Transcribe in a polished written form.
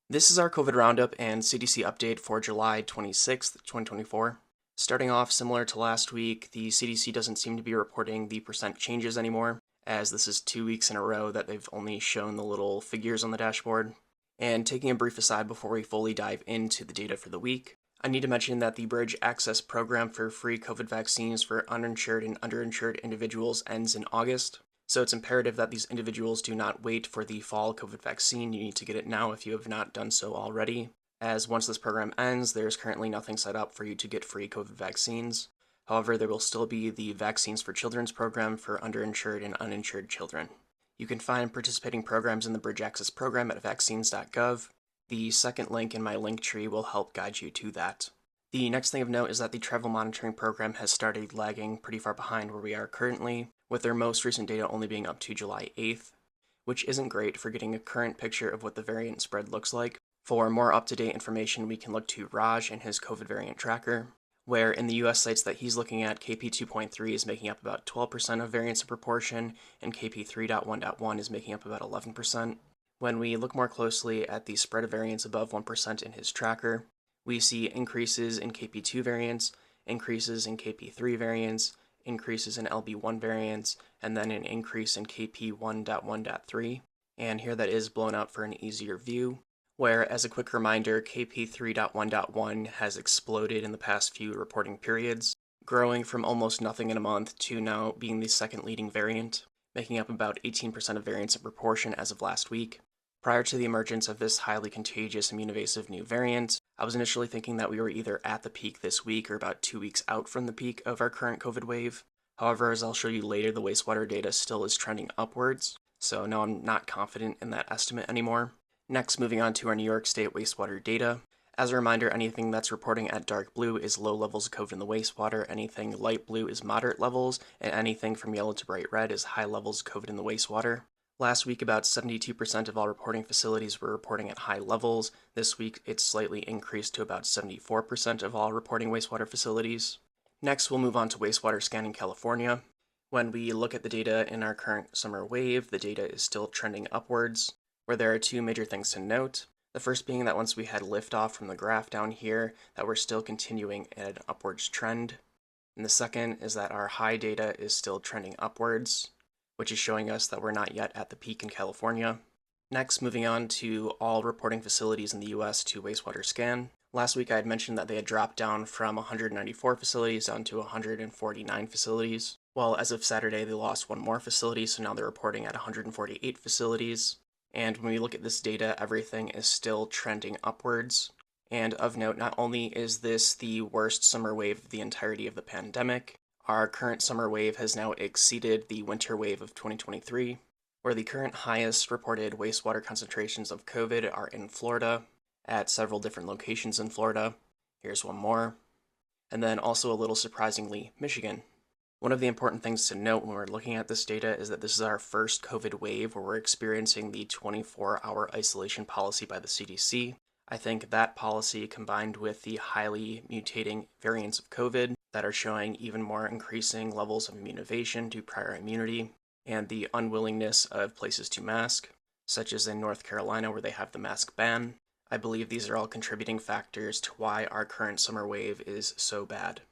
This is our COVID Roundup and CDC update for July 26th, 2024. Starting off similar to last week, the CDC doesn't seem to be reporting the percent changes anymore, as this is 2 weeks in a row that they've only shown the little figures on the dashboard. And taking a brief aside before we fully dive into the data for the week, I need to mention that the Bridge Access program for free COVID vaccines for uninsured and underinsured individuals ends in August. So it's imperative that these individuals do not wait for the fall COVID vaccine. You need to get it now if you have not done so already, as once this program ends, there's currently nothing set up for you to get free COVID vaccines. However, there will still be the Vaccines for Children's program for underinsured and uninsured children. You can find participating programs in the Bridge Access program at vaccines.gov. The second link in my link tree will help guide you to that. The next thing of note is that the travel monitoring program has started lagging pretty far behind where we are currently, with their most recent data only being up to July 8th, which isn't great for getting a current picture of what the variant spread looks like. For more up-to-date information, we can look to Raj and his COVID variant tracker, where in the US sites that he's looking at, KP 2.3 is making up about 12% of variants in proportion, and KP 3.1.1 is making up about 11%. When we look more closely at the spread of variants above 1% in his tracker, we see increases in KP2 variants, increases in KP3 variants, increases in LB1 variants, and then an increase in KP1.1.3. And here that is blown up for an easier view, where, as a quick reminder, KP 3.1.1 has exploded in the past few reporting periods, growing from almost nothing in a month to now being the second leading variant, making up about 18% of variants in proportion as of last week. Prior to the emergence of this highly contagious immunoevasive new variant, I was initially thinking that we were either at the peak this week or about 2 weeks out from the peak of our current COVID wave. However, as I'll show you later, the wastewater data still is trending upwards, so now I'm not confident in that estimate anymore. Next, moving on to our New York State wastewater data. As a reminder, anything that's reporting at dark blue is low levels of COVID in the wastewater, anything light blue is moderate levels, and anything from yellow to bright red is high levels of COVID in the wastewater. Last week, about 72% of all reporting facilities were reporting at high levels. This week, it's slightly increased to about 74% of all reporting wastewater facilities. Next, we'll move on to wastewater scan in California. When we look at the data in our current summer wave, the data is still trending upwards, where there are two major things to note. The first being that once we had liftoff from the graph down here, that we're still continuing an upwards trend. And the second is that our high data is still trending upwards, which is showing us that we're not yet at the peak in California. Next, moving on to all reporting facilities in the US to wastewater scan. Last week I had mentioned that they had dropped down from 194 facilities down to 149 facilities. Well, as of Saturday, they lost one more facility, so now they're reporting at 148 facilities. And when we look at this data, everything is still trending upwards. And of note, not only is this the worst summer wave of the entirety of the pandemic, our current summer wave has now exceeded the winter wave of 2023, where the current highest reported wastewater concentrations of COVID are in Florida, at several different locations in Florida. Here's one more. And then also a little surprisingly, Michigan. One of the important things to note when we're looking at this data is that this is our first COVID wave where we're experiencing the 24-hour isolation policy by the CDC. I think that policy, combined with the highly mutating variants of COVID that are showing even more increasing levels of immunoevasion to prior immunity, and the unwillingness of places to mask, such as in North Carolina where they have the mask ban, I believe these are all contributing factors to why our current summer wave is so bad.